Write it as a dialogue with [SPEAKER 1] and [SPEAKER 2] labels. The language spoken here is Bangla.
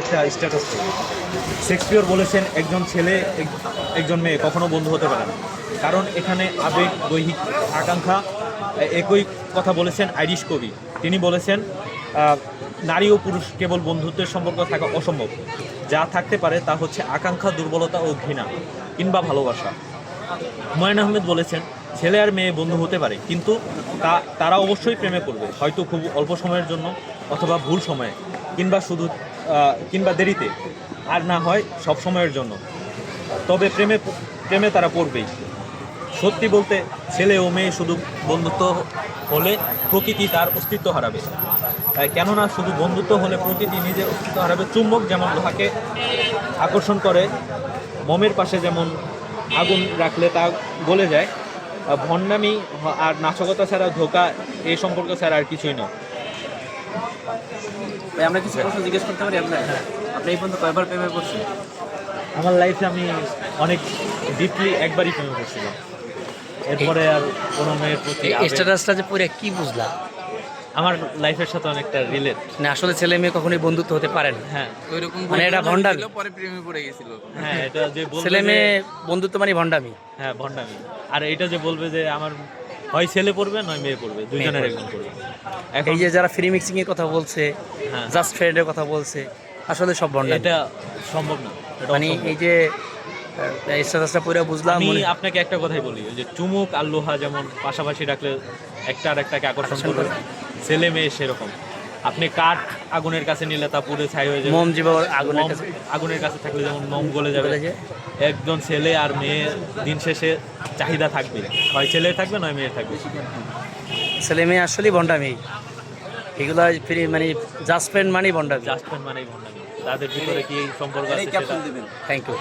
[SPEAKER 1] একটা স্ট্যাটাস। শেক্সপিয়র বলেছেন একজন ছেলে একজন মেয়ে কখনো বন্ধু হতে পারে না, কারণ এখানে আবেগ, দৈহিক আকাঙ্ক্ষা। একই কথা বলেছেন আইরিশ কবি। তিনি বলেছেন নারী ও পুরুষ কেবল বন্ধুত্বের সম্পর্ক থাকা অসম্ভব। যা থাকতে পারে তা হচ্ছে আকাঙ্ক্ষা, দুর্বলতা ও ঘৃণা কিংবা ভালোবাসা। হুমায়ুন আহমেদ বলেছেন ছেলে আর মেয়ে বন্ধু হতে পারে, কিন্তু তারা অবশ্যই প্রেমে পড়বে, হয়তো খুব অল্প সময়ের জন্য, অথবা ভুল সময়ে, কিংবা দেরিতে, আর না হয় সব সময়ের জন্য। তবে প্রেমে প্রেমে তারা পড়বেই। সত্যি বলতে ছেলে ও মেয়ে শুধু বন্ধুত্ব হলে প্রকৃতি তার অস্তিত্ব হারাবে। কেননা শুধু বন্ধুত্ব হলে প্রকৃতি নিজের অস্তিত্ব হারাবে। চুম্বক যেমন লোহাকে আকর্ষণ করে, মোমের পাশে যেমন আগুন রাখলে তা গলে যায়, ভণ্ডামি আর নাশকতা ছাড়া, ধোঁকা, এই সম্পর্ক ছাড়া আর কিছুই নয়।
[SPEAKER 2] আমরা কিছু প্রশ্ন জিজ্ঞেস করতে পারি আপনার? আপনি এই পর্যন্ত কয়বার প্রেমে পড়ছেন?
[SPEAKER 1] আমার লাইফে আমি অনেক ডিপলি একবারই প্রেমে পড়ছিলাম, এরপরে আর কোনো মেয়ের প্রতি
[SPEAKER 3] স্ট্যাটাসটা যে পড়ে কি বুঝলা?
[SPEAKER 1] আমার লাইফের সাথে অনেকটা রিলেট।
[SPEAKER 3] না আসলে ছেলে মেয়ে কখনোই বন্ধুত্ব হতে পারে না।
[SPEAKER 1] হ্যাঁ,
[SPEAKER 4] ওইরকম
[SPEAKER 3] মানে এটা ভণ্ডামি।
[SPEAKER 4] পরে প্রেমে পড়ে গেছিল।
[SPEAKER 1] হ্যাঁ, এটা যে বলবে
[SPEAKER 3] ছেলে মেয়ে বন্ধুত্ব মানে ভণ্ডামি।
[SPEAKER 1] হ্যাঁ, ভণ্ডামি। আর এটা যে বলবে যে আমার হয় ছেলে পড়বে নয় মেয়ে পড়বে, দুইজনের একজন পড়বে। এখন
[SPEAKER 3] এই যে যারা ফ্রি মিক্সিং এর কথা বলছে,
[SPEAKER 1] হ্যাঁ,
[SPEAKER 3] জাস্ট ফ্রেন্ডের কথা বলছে, আসলে সব ভণ্ডামি।
[SPEAKER 1] এটা সম্ভব না। এটা
[SPEAKER 3] মানে
[SPEAKER 1] অসম্ভব।
[SPEAKER 3] এই যে স্ট্যাটাসটা পড়ে বুঝলাম।
[SPEAKER 1] আমি আপনাকে একটা কথাই বলি, ওই যে চুমুক আর লোহা যেমন পাশাপাশি রাখলে একটা আর একটাকে আকর্ষণ করবে, ছেলে মেয়ে সেরকম। আপনি কাঠ আগুনের কাছে নিলে তা পুড়ে ছাই হয়ে যাবে।
[SPEAKER 3] মোম জীব আগুনের
[SPEAKER 1] মোম
[SPEAKER 3] কাছে
[SPEAKER 1] আগুনের কাছে থাকলে যেমন মোম গলে যাবে।
[SPEAKER 3] গলে যায়।
[SPEAKER 1] একজন ছেলে আর মেয়ে দিন শেষে চাহিদা থাকবে, হয় ছেলের থাকবে নয় মেয়ের থাকবে।
[SPEAKER 3] ছেলে মেয়ে আসলেই ভণ্ডামি। এগুলো ফ্রি মানে জাস্ট ফ্রেন্ড মানেই ভণ্ডামি।
[SPEAKER 1] জাস্ট ফ্রেন্ড মানেই ভণ্ডামি। তাদের ভিতরে কি এই সম্পর্ক আছে
[SPEAKER 2] ক্যাপশন
[SPEAKER 1] সেটা
[SPEAKER 2] দিবেন।
[SPEAKER 3] Thank you.